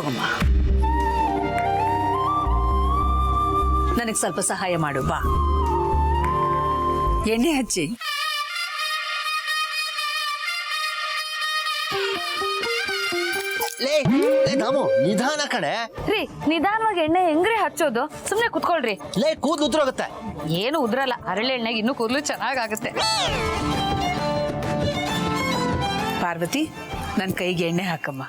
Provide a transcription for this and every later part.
ತಗೊಮ್ಮ. ನನಗೆ ಸ್ವಲ್ಪ ಸಹಾಯ ಮಾಡು ಬಾ. ಎಣ್ಣೆ ಹಚ್ಚಿ. ಲೇ ದಾಮು ನಿಧಾನ ಕಣೆ. ರೀ ನಿಧಾನವಾಗಿ ಎಣ್ಣೆ ಹೆಂಗ್ರಿ ಹಚ್ಚೋದು? ಸುಮ್ನೆ ಕುತ್ಕೊಳ್ರಿ. ಲೇ ಕೂದಲು ಉದ್ರೋಗುತ್ತೆ. ಏನು ಉದ್ರಲ್ಲ, ಹರಳೆ ಎಣ್ಣೆಗೆ ಇನ್ನೂ ಕೂದಲು ಚೆನ್ನಾಗಾಗುತ್ತೆ. ಪಾರ್ವತಿ, ನನ್ನ ಕೈಗೆ ಎಣ್ಣೆ ಹಾಕಮ್ಮ.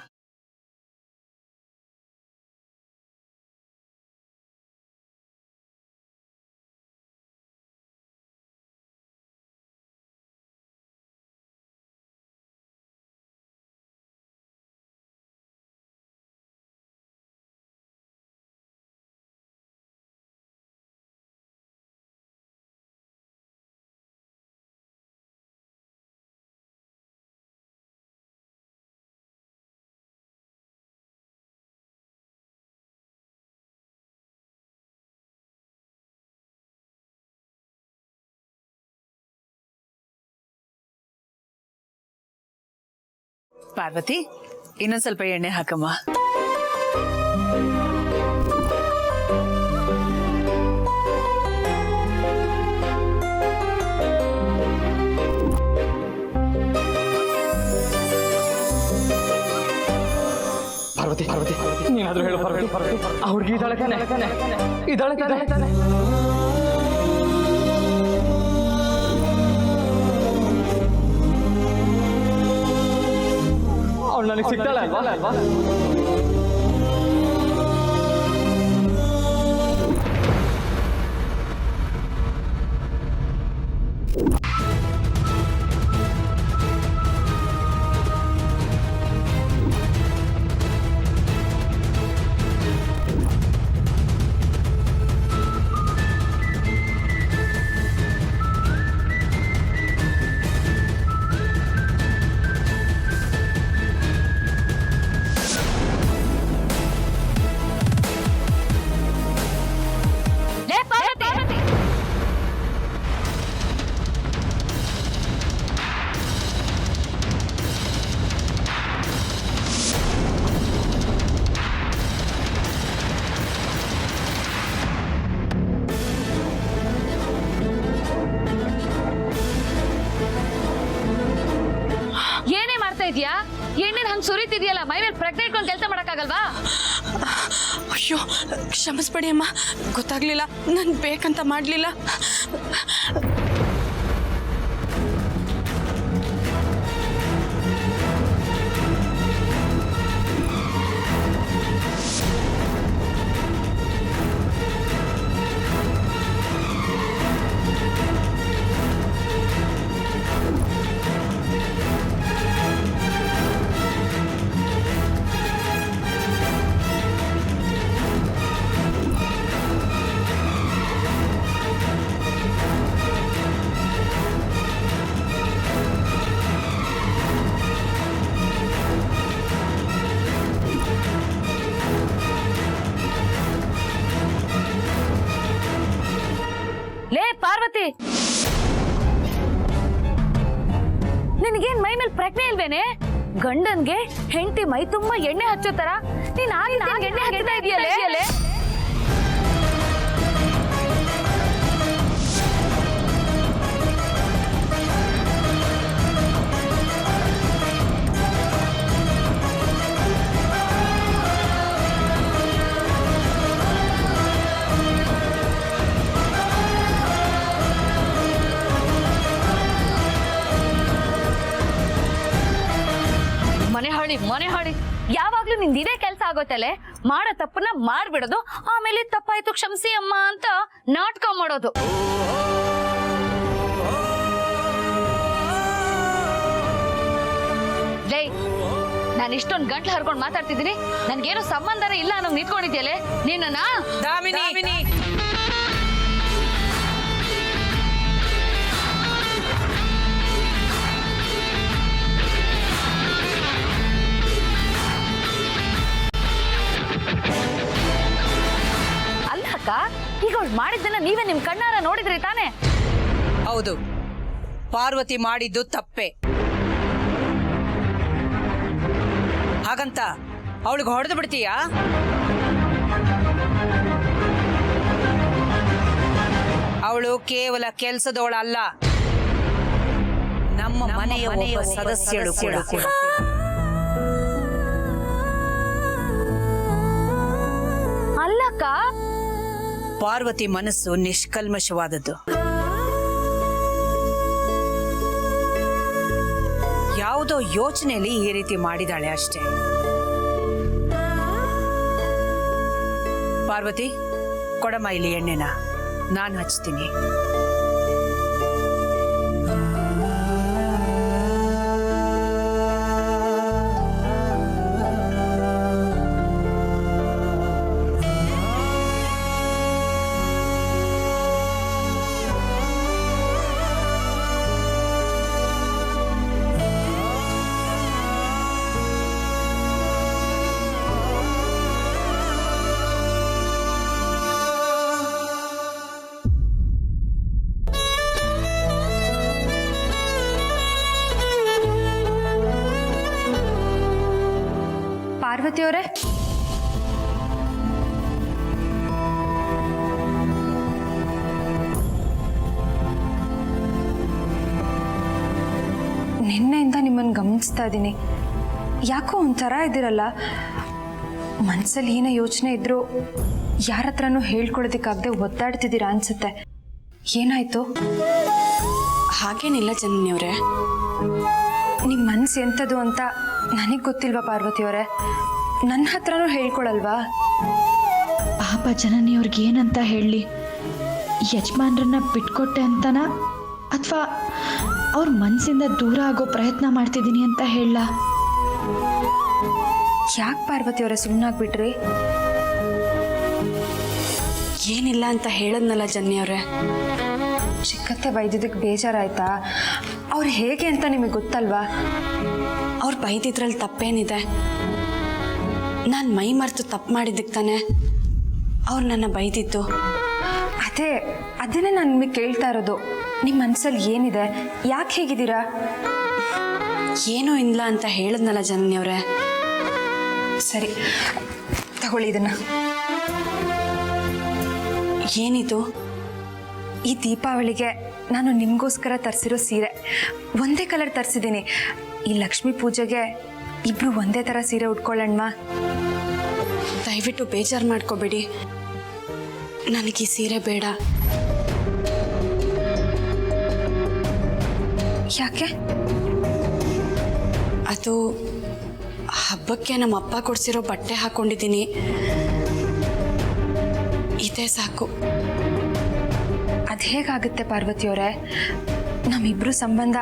ಪಾರ್ವತಿ, ಇನ್ನೊಂದ್ ಸ್ವಲ್ಪ ಎಣ್ಣೆ ಹಾಕಮ್ಮ. ಪಾರ್ವತಿ ಪಾರ್ವತಿ ನೀನಾದ್ರೂ ಹೇಳು ಪಾರ್ವತಿ. ಆ ಹುಡುಗಿ ಇದ್ದಾಳೆ ತಾನೆ? ಅವಳು ನನಗೆ ಸಿಗ್ತಾಳೆ ಅಲ್ವಾ? ಇದೆಯಾ? ಎಣ್ಣೆನ ಹಂಗೆ ಸುರಿತಿದ್ಯಲ್ಲ, ಮೈ ಮೇಲೆ ಪ್ರಜ್ಞೆ ಇಟ್ಕೊಂಡು ಕೆಲಸ ಮಾಡೋಕ್ಕಾಗಲ್ವಾ? ಅಯ್ಯೋ ಕ್ಷಮಿಸ್ಬೇಡಿ ಅಮ್ಮ, ಗೊತ್ತಾಗ್ಲಿಲ್ಲ, ನಾನು ಬೇಕಂತ ಮಾಡಲಿಲ್ಲ. ಲೇ ಪಾರ್ವತಿ, ನಿನಗೇನ್ ಮೈ ಮೇಲೆ ಪ್ರಜ್ಞೆ ಇಲ್ವೇನೆ? ಗಂಡನ್ಗೆ ಹೆಂಡತಿ ಮೈ ತುಂಬಾ ಎಣ್ಣೆ ಹಚ್ಚೋ ತರ ನೀನ್ ಎಣ್ಣೆ ಹಚ್ಚತಾ ಇದೆಯಲ್ಲೇ? ಮನೆ ಹಾಡಿ ಯಾವಾಗ್ಲೂ ನಿಂದ ಇದೇ ಕೆಲಸ ಆಗೋತಲೆ. ಮಾಡೋ ತಪ್ಪನ್ನ ಮಾಡ್ಬಿಡೋದು, ಆಮೇಲೆ ತಪ್ಪಾಯ್ತು ಕ್ಷಮಿಸಿ ಅಮ್ಮ ಅಂತ ನಾಟಕ ಮಾಡೋದು. ಲೇ, ನಾನು ಇಷ್ಟೊಂದು ಗಂಟ್ಲು ಹರ್ಕೊಂಡು ಮಾತಾಡ್ತಿದ್ದೀನಿ, ನನ್ಗೇನು ಸಂಬಂಧನೇ ಇಲ್ಲ ಅನ್ನೋ ನಿಂತ್ಕೊಂಡಿದ್ಯಲೆ ನಿನ್ನ. ದಾಮಿನಿ, ಈಗ ಅವಳು ಮಾಡಿದ್ದನ್ನ ನೀವೇ ನಿಮ್ ಕಣ್ಣಾರ ನೋಡಿದ್ರಿ ತಾನೆ? ಹೌದು, ಪಾರ್ವತಿ ಮಾಡಿದ್ದು ತಪ್ಪೆ. ಹಾಗಂತ ಅವಳಿಗೆ ಹೊಡೆದು ಬಿಡ್ತೀಯಾ? ಅವಳು ಕೇವಲ ಕೆಲಸದವಳಲ್ಲ, ನಮ್ಮ ಮನೆಯ ಒಬ್ಬ ಸದಸ್ಯಳು ಕೂಡ. ಅಲ್ಲಕ್ಕ, ಪಾರ್ವತಿ ಮನಸ್ಸು ನಿಷ್ಕಲ್ಮಶವಾದದ್ದು. ಯಾವುದೋ ಯೋಚನೆಯಲ್ಲಿ ಈ ರೀತಿ ಮಾಡಿದಾಳೆ ಅಷ್ಟೇ. ಪಾರ್ವತಿ, ಕೊಡಮ್ಮ ಇಲ್ಲಿ ಎಣ್ಣೆನ, ನಾನು ಹಚ್ತೀನಿ. ಪಾರ್ವತಿ ಅವರೇ, ನಿನ್ನೆಯಿಂದ ನಿಮ್ಮನ್ನು ಗಮನಿಸ್ತಾ ಇದ್ದೀನಿ. ಯಾಕೋ ಒಂಥರ ಇದ್ದೀರಲ್ಲ, ಮನಸ್ಸಲ್ಲಿ ಏನೇ ಯೋಚನೆ ಇದ್ರೂ ಯಾರ ಹತ್ರನೂ ಹೇಳ್ಕೊಳೋದಕ್ಕಾಗದೆ ಒದ್ದಾಡ್ತಿದ್ದೀರಾ ಅನ್ಸುತ್ತೆ. ಏನಾಯ್ತು? ಹಾಗೇನಿಲ್ಲ ಜನನಿಯವರೇ. ನಿಮ್ಮ ಮನಸ್ಸು ಎಂಥದ್ದು ಅಂತ ನನಗೆ ಗೊತ್ತಿಲ್ವಾ ಪಾರ್ವತಿ ಅವರೇ? ನನ್ನ ಹತ್ರನೂ ಹೇಳ್ಕೊಳಲ್ವಾ? ಪಾಪ ಜನನಿಯವ್ರಿಗೆ ಏನಂತ ಹೇಳಲಿ? ಯಜಮಾನ್ರನ್ನ ಬಿಟ್ಕೊಟ್ಟೆ ಅಂತನ, ಅಥವಾ ಅವ್ರ ಮನಸ್ಸಿಂದ ದೂರ ಆಗೋ ಪ್ರಯತ್ನ ಮಾಡ್ತಿದ್ದೀನಿ ಅಂತ ಹೇಳ? ಯಾಕೆ ಪಾರ್ವತಿ ಅವರೇ ಸುಮ್ಮನಾಗ್ಬಿಟ್ರಿ? ಏನಿಲ್ಲ ಅಂತ ಹೇಳದ್ನಲ್ಲ ಜನನಿಯವರೇ. ಚಿಕ್ಕತ್ತೆ ಬೈದಿದ್ದಕ್ಕೆ ಬೇಜಾರಾಯ್ತಾ? ಅವ್ರು ಹೇಗೆ ಅಂತ ನಿಮಗೆ ಗೊತ್ತಲ್ವಾ? ಅವ್ರು ಬೈದಿದ್ರಲ್ಲಿ ತಪ್ಪೇನಿದೆ? ನಾನು ಮೈ ಮರೆತು ತಪ್ಪು ಮಾಡಿದ್ದಕ್ಕೆ ತಾನೆ ಅವ್ರು ನನ್ನ ಬೈದಿದ್ದು. ಅದನ್ನೇ ನಾನು ನಿಮಗೆ ಕೇಳ್ತಾ ಇರೋದು. ನಿಮ್ಮ ಮನಸ್ಸಲ್ಲಿ ಏನಿದೆ? ಯಾಕೆ ಹೇಗಿದ್ದೀರಾ? ಏನೂ ಇಲ್ಲ ಅಂತ ಹೇಳಿದ್ನಲ್ಲ ಜನನಿಯವರೇ. ಸರಿ, ತಗೊಳ್ಳಿ ಇದನ್ನ. ಏನಿದು? ಈ ದೀಪಾವಳಿಗೆ ನಾನು ನಿಮಗೋಸ್ಕರ ತರಿಸಿರೋ ಸೀರೆ. ಒಂದೇ ಕಲರ್ ತರಿಸಿದ್ದೀನಿ. ಈ ಲಕ್ಷ್ಮೀ ಪೂಜೆಗೆ ಇಬ್ರು ಒಂದೇ ಥರ ಸೀರೆ ಉಟ್ಕೊಳ್ಳೋಣ. ದಯವಿಟ್ಟು ಬೇಜಾರು ಮಾಡ್ಕೋಬೇಡಿ, ನನಗೆ ಈ ಸೀರೆ ಬೇಡ. ಯಾಕೆ? ಅದು ಹಬ್ಬಕ್ಕೆ ನಮ್ಮ ಅಪ್ಪ ಕೊಡಿಸಿರೋ ಬಟ್ಟೆ ಹಾಕ್ಕೊಂಡಿದ್ದೀನಿ, ಇದೇ ಸಾಕು. ಅದು ಹೇಗಾಗುತ್ತೆ ಪಾರ್ವತಿಯವರೇ? ನಮ್ಮಿಬ್ರು ಸಂಬಂಧ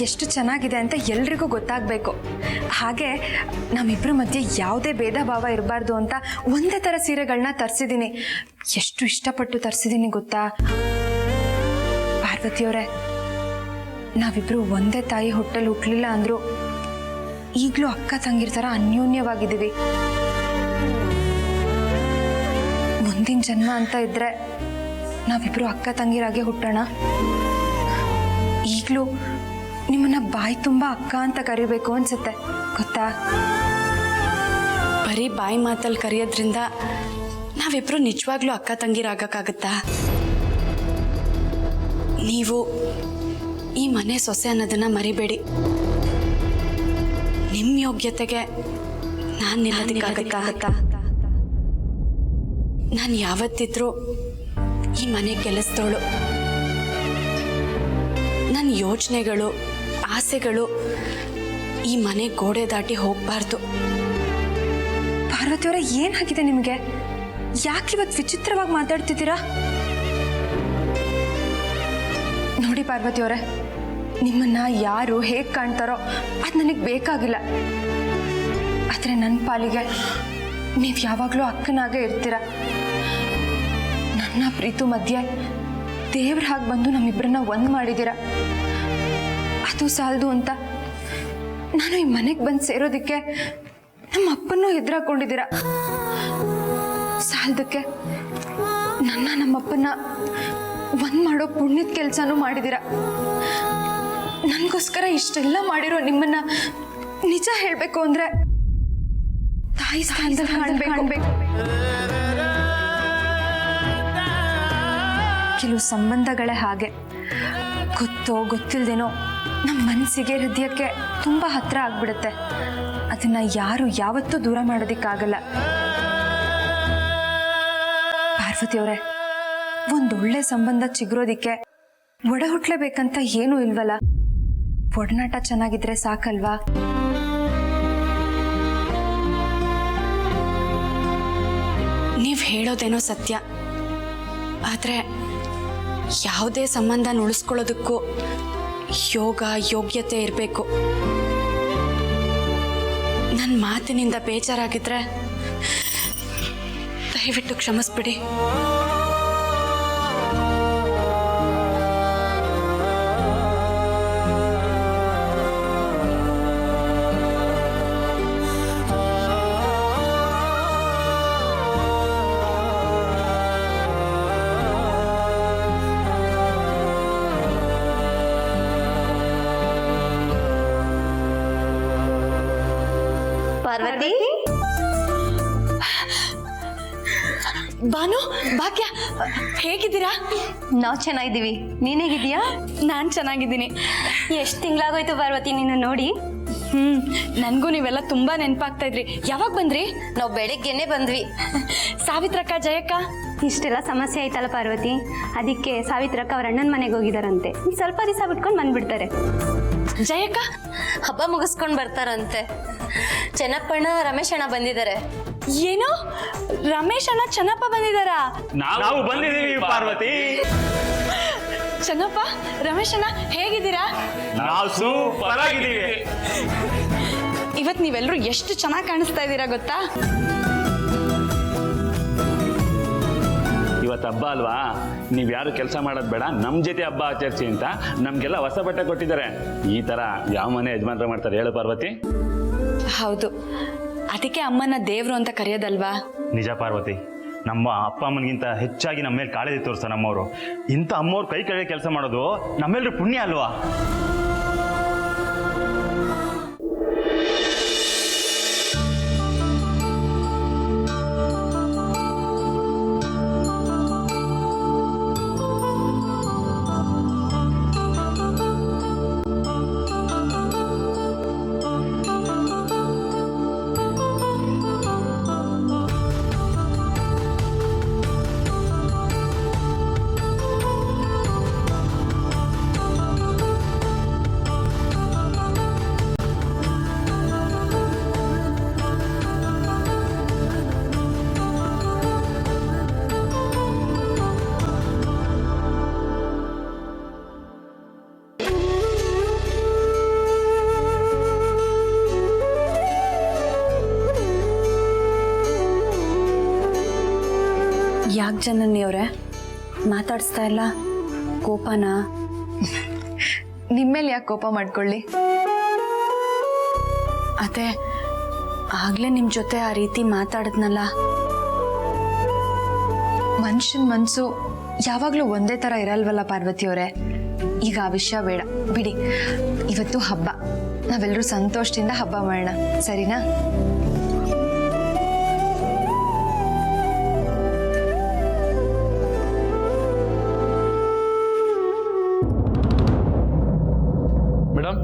ಎಷ್ಟು ಚೆನ್ನಾಗಿದೆ ಅಂತ ಎಲ್ರಿಗೂ ಗೊತ್ತಾಗಬೇಕು. ಹಾಗೆ ನಮ್ಮಿಬ್ರ ಮಧ್ಯೆ ಯಾವುದೇ ಭೇದ ಭಾವ ಇರಬಾರ್ದು ಅಂತ ಒಂದೇ ಥರ ಸೀರೆಗಳನ್ನ ತರಿಸಿದ್ದೀನಿ. ಎಷ್ಟು ಇಷ್ಟಪಟ್ಟು ತರಿಸಿದ್ದೀನಿ ಗೊತ್ತಾ ಪಾರ್ವತಿಯವರೇ? ನಾವಿಬ್ರು ಒಂದೇ ತಾಯಿ ಹೊಟ್ಟೆಲಿ ಹುಟ್ಟಲಿಲ್ಲ ಅಂದ್ರು ಈಗಲೂ ಅಕ್ಕ ತಂಗಿರ ಥರ ಅನ್ಯೋನ್ಯವಾಗಿದ್ದೀವಿ. ಮುಂದಿನ ಜನ್ಮ ಅಂತ ಇದ್ರೆ ನಾವಿಬ್ರು ಅಕ್ಕ ತಂಗಿರಾಗೆ ಹುಟ್ಟೋಣ. ಈಗಲೂ ನಿಮ್ಮನ್ನ ಬಾಯಿ ತುಂಬ ಅಕ್ಕ ಅಂತ ಕರಿಬೇಕು ಅನ್ಸುತ್ತೆ ಗೊತ್ತಾ? ಬರೀ ಬಾಯಿ ಮಾತಲ್ಲಿ ಕರೆಯೋದ್ರಿಂದ ನಾವಿಬ್ರು ನಿಜವಾಗ್ಲೂ ಅಕ್ಕ ತಂಗಿರಾಗಕ್ಕಾಗತ್ತಾ? ನೀವು ಈ ಮನೆ ಸೊಸೆ ಅನ್ನೋದನ್ನ ಮರಿಬೇಡಿ. ನಿಮ್ಮ ಯೋಗ್ಯತೆಗೆ ನಾನು ನಿಲ್ಲೋದಕ್ಕಾಗತ್ತಾ? ನಾನು ಯಾವತ್ತಿದ್ರೂ ಈ ಮನೆ ಕೆಲಸದವಳು. ನನ್ನ ಯೋಚನೆಗಳು, ಆಸೆಗಳು ಈ ಮನೆ ಗೋಡೆ ದಾಟಿ ಹೋಗಬಾರ್ದು. ಪಾರ್ವತಿಯವರ ಏನಾಗಿದೆ ನಿಮಗೆ? ಯಾಕೆ ಇವತ್ತು ವಿಚಿತ್ರವಾಗಿ ಮಾತಾಡ್ತಿದ್ದೀರಾ? ನೋಡಿ ಪಾರ್ವತಿಯವರೇ, ನಿಮ್ಮನ್ನ ಯಾರು ಹೇಗೆ ಕಾಣ್ತಾರೋ ಅದು ನನಗೆ ಬೇಕಾಗಿಲ್ಲ. ಆದರೆ ನನ್ನ ಪಾಲಿಗೆ ನೀವು ಯಾವಾಗಲೂ ಅಕ್ಕನಾಗೆ ಇರ್ತೀರ. ನನ್ನ ಪ್ರೀತು ಮಧ್ಯೆ ದೇವ್ರ ಹಾಗೆ ಬಂದು ನಮ್ಮಿಬ್ಬರನ್ನ ಒಂದು ಮಾಡಿದ್ದೀರ. ಅದು ಸಾಲದು ಅಂತ ನಾನು ಈ ಮನೆಗೆ ಬಂದು ಸೇರೋದಕ್ಕೆ ನಮ್ಮ ಅಪ್ಪನ್ನೂ ಎದುರಾಕೊಂಡಿದ್ದೀರ. ಸಾಲದಕ್ಕೆ ನಮ್ಮಪ್ಪನ್ನ ಒಂದು ಮಾಡೋ ಪುಣ್ಯದ ಕೆಲಸನೂ ಮಾಡಿದ್ದೀರ. ನನಗೋಸ್ಕರ ಇಷ್ಟೆಲ್ಲ ಮಾಡಿರೋ ನಿಮ್ಮನ್ನ ನಿಜ ಹೇಳಬೇಕು ಅಂದರೆ ತಾಯಿ ಸ್ಥಾನದಲ್ಲಿ ಕಾಣಬೇಕು. ಕೆಲವು ಸಂಬಂಧಗಳೇ ಹಾಗೆ, ಗೊತ್ತೋ ಗೊತ್ತಿಲ್ದೇನೋ ನಮ್ಮ ಮನಸ್ಸಿಗೆ ಹೃದಯಕ್ಕೆ ತುಂಬ ಹತ್ರ ಆಗ್ಬಿಡುತ್ತೆ. ಅದನ್ನ ಯಾರು ಯಾವತ್ತೂ ದೂರ ಮಾಡೋದಕ್ಕಾಗಲ್ಲ. ಪಾರ್ವತಿಯವರೇ, ಒಂದೊಳ್ಳೆ ಸಂಬಂಧ ಚಿಗುರೋದಿಕ್ಕೆ ಒಡ ಹುಟ್ಲೇಬೇಕಂತ ಏನೂ ಇಲ್ವಲ್ಲ. ಒಡನಾಟ ಚೆನ್ನಾಗಿದ್ರೆ ಸಾಕಲ್ವಾ? ನೀವು ಹೇಳೋದೇನೋ ಸತ್ಯ, ಆದರೆ ಯಾವುದೇ ಸಂಬಂಧ ಉಳಿಸ್ಕೊಳ್ಳೋದಕ್ಕೂ ಯೋಗ ಯೋಗ್ಯತೆ ಇರಬೇಕು. ನನ್ನ ಮಾತಿನಿಂದ ಬೇಜಾರಾಗಿದ್ರೆ ದಯವಿಟ್ಟು ಕ್ಷಮಿಸ್ಬಿಡಿ. ಪಾರ್ವತಿ, ಬಾನು, ಭಾಗ್ಯ, ಹೇಗಿದ್ದೀರಾ? ನಾವು ಚೆನ್ನಾಗಿದ್ದೀವಿ. ನೀನ್ ಹೇಗಿದ್ದೀಯಾ? ನಾನು ಚೆನ್ನಾಗಿದ್ದೀನಿ. ಎಷ್ಟು ತಿಂಗಳಾಗೋಯ್ತು ಪಾರ್ವತಿ ನಿನ್ನ ನೋಡಿ. ನನಗೂ ನೀವೆಲ್ಲ ತುಂಬಾ ನೆನಪಾಗ್ತಾ ಇದ್ರಿ. ಯಾವಾಗ ಬಂದ್ರಿ? ನಾವು ಬೆಳಿಗ್ಗೆನೆ ಬಂದ್ವಿ. ಸಾವಿತ್ರಕ್ಕ, ಜಯಕ್ಕ, ಇಷ್ಟೆಲ್ಲ ಸಮಸ್ಯೆ ಆಯ್ತಲ್ಲ ಪಾರ್ವತಿ, ಅದಕ್ಕೆ ಸಾವಿತ್ರಕ್ಕ ಅವ್ರ ಅಣ್ಣನ ಮನೆಗೆ ಹೋಗಿದಾರಂತೆ. ಸ್ವಲ್ಪ ದಿವಸ ಬಿಟ್ಕೊಂಡು ಬಂದ್ಬಿಡ್ತಾರೆ. ಜಯಕ್ಕ ಹಬ್ಬ ಮುಗಿಸ್ಕೊಂಡು ಬರ್ತಾರಂತೆ. ಚೆನ್ನಪ್ಪಣ್ಣ ರಮೇಶ್ ಅಣ್ಣ ಬಂದಿದ್ದಾರೆ. ಏನು, ರಮೇಶ್ ಅಣ್ಣ ಚೆನ್ನಪ್ಪ ಬಂದಿದ್ದಾರಾ? ನಾವು ಬಂದಿದ್ದೀವಿ ಪಾರ್ವತಿ. ಚೆನ್ನಪ್ಪ, ರಮೇಶ್ ಅಣ್ಣ ಹೇಗಿದ್ದೀರಾ? ನಾವು ಸೂಪರ್ ಆಗಿದ್ದೀವಿ. ಇವತ್ತು ನೀವೆಲ್ಲರೂ ಎಷ್ಟು ಚೆನ್ನಾಗಿ ಕಾಣಿಸ್ತಾ ಇದ್ದೀರಾ ಗೊತ್ತಾ? ಇವತ್ತು ಹಬ್ಬ ಅಲ್ವಾ, ನೀವ್ಯಾರು ಕೆಲಸ ಮಾಡೋದು ಬೇಡ, ನಮ್ಮ ಜೊತೆ ಹಬ್ಬ ಆಚರಿಸಿ ಅಂತ ನಮಗೆಲ್ಲ ಹೊಸ ಬಟ್ಟೆ ಕೊಟ್ಟಿದ್ದಾರೆ. ಈ ಥರ ಯಾವ ಮನೆ ಯಜಮಾನ್ರ ಮಾಡ್ತಾರೆ ಹೇಳು ಪಾರ್ವತಿ? ಹೌದು, ಅದಕ್ಕೆ ಅಮ್ಮನ ದೇವ್ರು ಅಂತ ಕರೆಯೋದಲ್ವಾ? ನಿಜ ಪಾರ್ವತಿ, ನಮ್ಮ ಅಪ್ಪ ಅಮ್ಮನಿಗಿಂತ ಹೆಚ್ಚಾಗಿ ನಮ್ಮ ಮೇಲೆ ಕಾಳಜಿ ತೋರಿಸ್ತ ನಮ್ಮವರು. ಇಂಥ ಅಮ್ಮವ್ರು ಕೈ ಕೆಳಗೆ ಕೆಲಸ ಮಾಡೋದು ನಮ್ಮೆಲ್ಲರೂ ಪುಣ್ಯ ಅಲ್ವಾ? ಯಾಕೆ ಜನನಿ ಅವರೇ ಮಾತಾಡಿಸ್ತಾ ಇಲ್ಲ? ಕೋಪನಾ? ನಿಮ್ಮೇಲೆ ಯಾಕೆ ಕೋಪ ಮಾಡ್ಕೊಳ್ಳಿ? ಅದೇ ಆಗ್ಲೇ ನಿಮ್ಮ ಜೊತೆ ಆ ರೀತಿ ಮಾತಾಡಿದ್ನಲ್ಲ. ಮನುಷ್ಯನ ಮನಸ್ಸು ಯಾವಾಗಲೂ ಒಂದೇ ಥರ ಇರಲ್ವಲ್ಲ ಪಾರ್ವತಿಯವರೇ. ಈಗ ಆ ವಿಷಯ ಬೇಡ ಬಿಡಿ. ಇವತ್ತು ಹಬ್ಬ, ನಾವೆಲ್ಲರೂ ಸಂತೋಷದಿಂದ ಹಬ್ಬ ಮಾಡೋಣ, ಸರಿನಾ? ಮೇಡಮ್,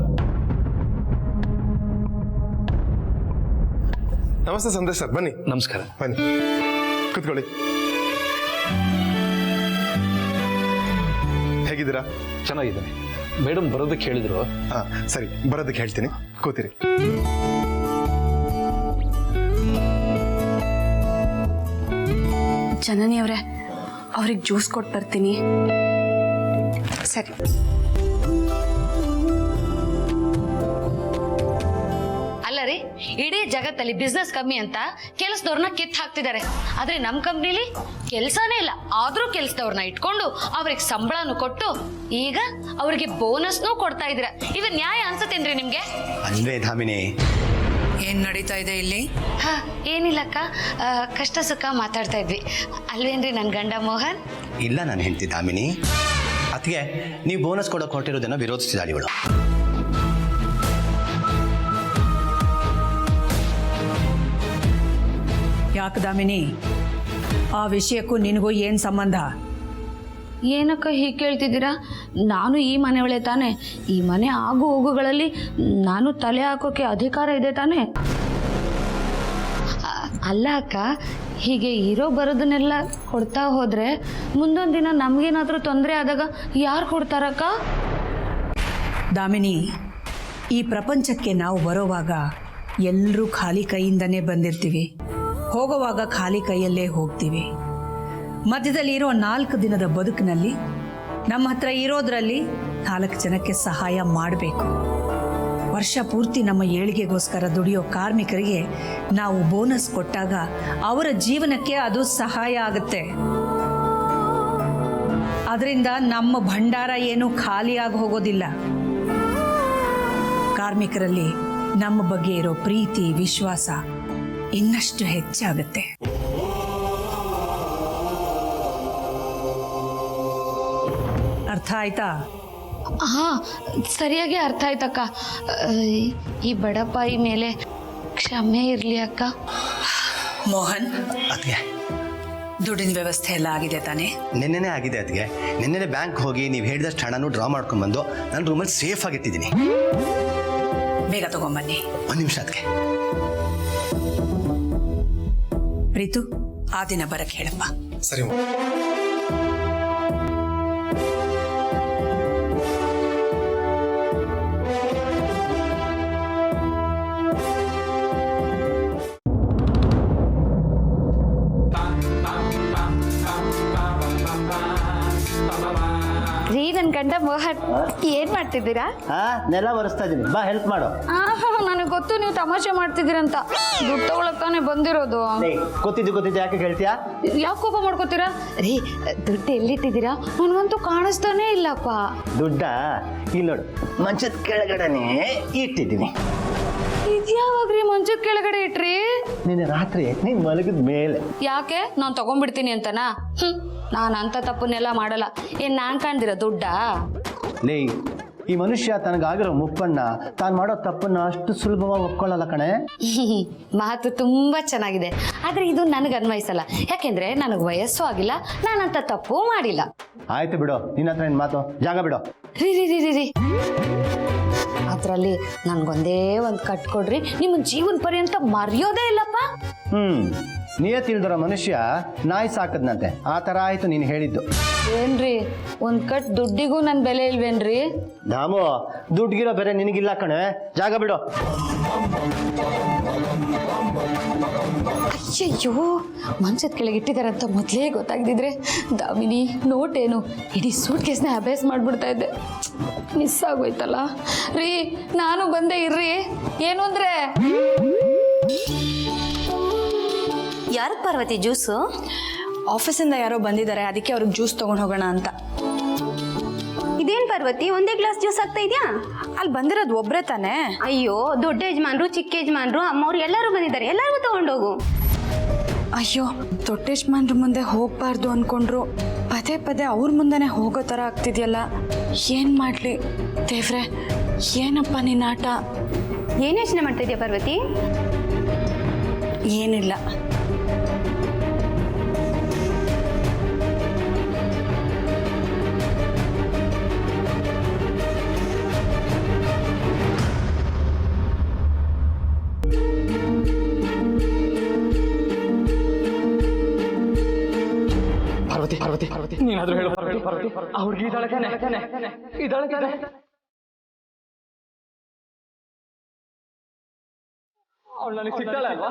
ನಮಸ್ತೆ ಸಂದೇಶ್ ಸರ್, ಬನ್ನಿ. ನಮಸ್ಕಾರ. ಬನ್ನಿ, ಕೂತ್ಕೊಳ್ಳಿ. ಹೇಗಿದ್ದೀರಾ? ಚೆನ್ನಾಗಿದ್ದೀನಿ. ಮೇಡಮ್ ಬರೋದಕ್ಕೆ ಹೇಳಿದ್ರು. ಹಾ ಸರಿ, ಬರೋದಕ್ಕೆ ಹೇಳ್ತೀನಿ, ಕೂತಿರಿ. ಜನನಿ ಅವರೇ, ಅವ್ರಿಗೆ ಜ್ಯೂಸ್ ಕೊಟ್ಟು ಬರ್ತೀನಿ. ಸರಿ. ಅಲ್ಲ ರೀ, ಇಡೀ ಜಗತ್ತಲ್ಲಿ ಬಿಸ್ನೆಸ್ ಕಮ್ಮಿ ಅಂತ ಕೆಲಸದವ್ರನ್ನ ಕಿತ್ತು ಹಾಕ್ತಿದ್ದಾರೆ. ಆದ್ರೆ ನಮ್ಮ ಕಂಪ್ನಿಲಿ ಕೆಲಸನೇ ಇಲ್ಲ, ಆದ್ರೂ ಕೆಲಸದವ್ರನ್ನ ಇಟ್ಕೊಂಡು ಅವ್ರಿಗೆ ಸಂಬಳನೂ ಕೊಟ್ಟು ಈಗ ಅವ್ರಿಗೆ ಬೋನಸ್ನೂ ಕೊಡ್ತಾ ಇದ್ದೀರಾ. ಇದು ನ್ಯಾಯ ಅನ್ಸತ್ತೇನ್ರಿ ನಿಮ್ಗೆ? ಅಲ್ವೇ ಧಾಮಿನಿ? ಏನ್ ನಡೀತಾ ಇದೆ ಇಲ್ಲಿ? ಹಾ, ಏನಿಲ್ಲಕ್ಕ, ಕಷ್ಟ ಸುಖ ಮಾತಾಡ್ತಾ ಇದ್ವಿ ಅಲ್ವೇನ್ರಿ ನನ್ ಗಂಡ ಮೋಹನ್? ಇಲ್ಲ, ನಾನು ಹೇಳ್ತಿ ಧಾಮಿನಿ. ಅದಕ್ಕೆ ನೀವು ಬೋನಸ್ ಕೊಡೋಕೆ ಹೊರಟಿರೋದನ್ನ ವಿರೋಧಿಸಿದಾಳಿ ಇವಳು. ಯಾಕೆ ದಾಮಿನಿ, ಆ ವಿಷಯಕ್ಕೂ ನಿನಗೂ ಏನು ಸಂಬಂಧ? ಏನಕ್ಕ ಹೀಗೆ ಕೇಳ್ತಿದ್ದೀರಾ? ನಾನು ಈ ಮನೆಯವಳೆ ತಾನೆ. ಈ ಮನೆ ಆಗು ಹೋಗುಗಳಲ್ಲಿ ನಾನು ತಲೆ ಹಾಕೋಕೆ ಅಧಿಕಾರ ಇದೆ ತಾನೆ. ಅಲ್ಲ ಅಕ್ಕ, ಹೀಗೆ ಇರೋ ಬರೋದನ್ನೆಲ್ಲ ಕೊಡ್ತಾ ಹೋದರೆ ಮುಂದೊಂದು ದಿನ ನಮಗೇನಾದರೂ ತೊಂದರೆ ಆದಾಗ ಯಾರು ಕೊಡ್ತಾರಕ್ಕ? ದಾಮಿನಿ, ಈ ಪ್ರಪಂಚಕ್ಕೆ ನಾವು ಬರೋವಾಗ ಎಲ್ಲರೂ ಖಾಲಿ ಕೈಯಿಂದನೇ ಬಂದಿರ್ತೀವಿ, ಹೋಗುವಾಗ ಖಾಲಿ ಕೈಯಲ್ಲೇ ಹೋಗ್ತೀವಿ. ಮಧ್ಯದಲ್ಲಿ ಇರೋ 4 ದಿನದ ಬದುಕಿನಲ್ಲಿ ನಮ್ಮ ಹತ್ರ ಇರೋದ್ರಲ್ಲಿ 4 ಜನಕ್ಕೆ ಸಹಾಯ ಮಾಡಬೇಕು. ವರ್ಷ ಪೂರ್ತಿ ನಮ್ಮ ಏಳಿಗೆಗೋಸ್ಕರ ದುಡಿಯೋ ಕಾರ್ಮಿಕರಿಗೆ ನಾವು ಬೋನಸ್ ಕೊಟ್ಟಾಗ ಅವರ ಜೀವನಕ್ಕೆ ಅದು ಸಹಾಯ ಆಗುತ್ತೆ. ಅದರಿಂದ ನಮ್ಮ ಭಂಡಾರ ಏನು ಖಾಲಿಯಾಗಿ ಹೋಗೋದಿಲ್ಲ. ಕಾರ್ಮಿಕರಲ್ಲಿ ನಮ್ಮ ಬಗ್ಗೆ ಇರೋ ಪ್ರೀತಿ ವಿಶ್ವಾಸ ಇನ್ನಷ್ಟು ಹೆಚ್ಚಾಗುತ್ತೆ. ಅರ್ಥ ಆಯ್ತಾ? ಹಾ, ಸರಿಯಾಗಿ ಅರ್ಥ ಆಯ್ತಕ್ಕ. ಈ ಬಡಪಾಯಿ ಮೇಲೆ ಕ್ಷಮೆ ಇರಲಿ ಅಕ್ಕ. ಮೋಹನ್, ಅದಕ್ಕೆ ದುಡ್ಡಿನ ವ್ಯವಸ್ಥೆ ಎಲ್ಲ ಆಗಿದೆ ತಾನೇ? ನಿನ್ನೆನೇ ಆಗಿದೆ. ಅದಕ್ಕೆ ನಿನ್ನೆನೇ ಬ್ಯಾಂಕ್ ಹೋಗಿ ನೀವು ಹೇಳಿದಷ್ಟು ಹಣನೂ ಡ್ರಾ ಮಾಡ್ಕೊಂಡ್ಬಂದು ನನ್ನ ರೂಮಲ್ಲಿ ಸೇಫ್ ಆಗಿಟ್ಟಿದ್ದೀನಿ. ಬೇಗ ತಗೊಂಬನ್ನಿ. 1 ನಿಮಿಷ ಅದಕ್ಕೆ. ಪ್ರೀತು, ಆ ದಿನ ಬರಕ್ಕೆ ಹೇಳಪ್ಪ. ಸರಿ ರೀ, ನನ್ನ ಗಂಡ ಮೋಹನ್ ಏನ್ ಮಾಡ್ತಿದ್ದೀರಾ? ನೆಲ ಒರೆಸ್ತಾ ಇದ್ದೀನಿ, ಬಾ ಹೆಲ್ಪ್ ಮಾಡು. ನನಗೆ ಗೊತ್ತು ನೀವು ತಮಾಷೆ ಮಾಡ್ತಿದ್ದೀರಂತ. ದುಡ್ಡು ತಗೊಳಕ್ ತಾನೇ ಬಂದಿರೋದು. ಗೊತ್ತಿದ್ದು ಯಾಕೆ ಹೇಳ್ತೀಯಾ? ಯಾಕೆ ಕೋಪ ಮಾಡ್ಕೋತೀರಾ? ರೀ, ದುಡ್ಡು ಎಲ್ಲಿಟ್ಟಿದ್ದೀರಾ? ನನಗಂತೂ ಕಾಣಿಸ್ತಾನೇ ಇಲ್ಲಪ್ಪ. ದುಡ್ಡ ಇಲ್ಲಿ ನೋಡು, ಮಂಚದ ಕೆಳಗಡೆನೆ ಇಟ್ಟಿದ್ದೀನಿ. ಇದ್ಯಾವಾಗ್ರಿ ಮಂಚದ ಕೆಳಗಡೆ ಇಟ್ರಿ? ನಿನ್ನೆ ರಾತ್ರಿ ನೀನ್ ಮಲಗಿದ ಮೇಲೆ. ಯಾಕೆ? ನಾನು ತಗೊಂಡ್ಬಿಡ್ತೀನಿ ಅಂತನಾ? ನಾನು ಅಂತ ತಪ್ಪನ್ನೆಲ್ಲ ಮಾಡಲ್ಲ. ಏನ್ ನಾನ್ ಕಾಣ್ದಿರ ದುಡ್ಡ? ಲೇ, ಈ ಮನುಷ್ಯ ತನಗಾಗಿರೋ ಮುಪ್ಪನ್ನ ತಾನು ಮಾಡೋ ತಪ್ಪನ್ನ ಅಷ್ಟು ಸುಲಭವಾಗಿ ಒಪ್ಕೊಳ್ಳಲ್ಲ ಕಣೆ. ಮಾತು ತುಂಬಾ ಚೆನ್ನಾಗಿದೆ, ಆದ್ರೆ ಇದು ನನಗೆ ಅನ್ವಯಿಸಲ್ಲ. ಯಾಕೆಂದ್ರೆ ನನಗೆ ವಯಸ್ಸು ಆಗಿಲ್ಲ, ನಾನಂತ ತಪ್ಪು ಮಾಡಿಲ್ಲ. ಆಯ್ತು ಬಿಡು, ನಿನ್ನ ಹತ್ರ ಏನ್ ಮಾತು, ಜಾಗ ಬಿಡು. ರೀ ರೀ ರೀ ರೀ ರೀ ಅದ್ರಲ್ಲಿ ನನ್ಗೊಂದೇ ಒಂದು ಕಟ್ಕೊಡ್ರಿ, ನಿಮ್ಮ ಜೀವನ ಪರ್ಯಂತ ಮರೆಯೋದೇ ಇಲ್ಲಪ್ಪ. ನಿಯತ್ತಿಲ್ದಿರೋ ಮನುಷ್ಯ ನಾಯಿ ಸಾಕದ್ನಂತೆ, ಆ ತರ ಆಯ್ತು ನೀನು ಹೇಳಿದ್ದು. ಏನ್ರಿ, ಒಂದ್ ಕಟ್ ದುಡ್ಡಿಗೂ ನನ್ ಬೆಲೆ ಇಲ್ವೇನ್ರಿ? ದಾಮು, ದುಡ್ಡಿಗಿರೋ ಬೆಲೆ ನಿನಗಿಲ್ಲ ಕಣೆ, ಜಾಗ ಬಿಡು. ಅಯ್ಯಯ್ಯೋ, ಮಂಚದ ಕೆಳಗೆ ಇಟ್ಟಿದಾರಂತ ಮೊದಲೇ ಗೊತ್ತಾಗ್ದಿದ್ರೆ ದಾಮಿನಿ ನೋಟ್ ಏನು ಇಡೀ ಸೂಟ್ ಕೇಸ್ನ ಅಭ್ಯಾಸ ಮಾಡ್ಬಿಡ್ತಾ ಇದ್ದೆ. ಮಿಸ್ ಆಗೋಯ್ತಲ್ಲ. ರೀ, ನಾನು ಬಂದೆ, ಇರ್ರಿ. ಏನು ಅಂದ್ರೆ, ಯಾರು ಪಾರ್ವತಿ ಜ್ಯೂಸು? ಆಫೀಸಿಂದ ಯಾರೋ ಬಂದಿದ್ದಾರೆ, ಅದಕ್ಕೆ ಅವ್ರಿಗೆ ಜ್ಯೂಸ್ ತೊಗೊಂಡು ಹೋಗೋಣ ಅಂತ. ಇದೇನ್ ಪಾರ್ವತಿ, ಒಂದೇ ಗ್ಲಾಸ್ ಜ್ಯೂಸ್ ಆಗ್ತಾ ಇದೆಯಾ? ಅಲ್ಲಿ ಬಂದಿರೋದು ಒಬ್ಬರೇ ತಾನೇ? ಅಯ್ಯೋ, ದೊಡ್ಡ ಯಜಮಾನ್ರು, ಚಿಕ್ಕ ಯಜಮಾನ್ರು, ಅಮ್ಮವ್ರು ಎಲ್ಲರೂ ಬಂದಿದ್ದಾರೆ, ಎಲ್ಲರಿಗೂ ತಗೊಂಡೋಗು. ಅಯ್ಯೋ, ದೊಡ್ಡ ಯಜಮಾನ್ರ ಮುಂದೆ ಹೋಗ್ಬಾರ್ದು ಅನ್ಕೊಂಡ್ರು, ಪದೇ ಪದೇ ಅವ್ರ ಮುಂದೆನೆ ಹೋಗೋ ಥರ ಆಗ್ತಿದೆಯಲ್ಲ. ಏನು ಮಾಡಲಿ ದೇವ್ರೆ, ಏನಪ್ಪ ನಿನ್ನ ಆಟ? ಏನು ಯೋಚನೆ ಮಾಡ್ತಾ ಇದೆಯಾ ಪಾರ್ವತಿ? ಏನಿಲ್ಲ. ಪಾರ್ವತಿ, ನೀನಾದ್ರೂ ಹೇಳು ಪಾರ್ವತಿ. ಆ ಹುಡುಗಿ ಇದ್ದಾಳೆ ತಾನೆ? ಇದ್ದಾಳೆ. ಅವಳು ನನಗೆ ಸಿಗ್ತಾಳೆ ಅಲ್ವಾ?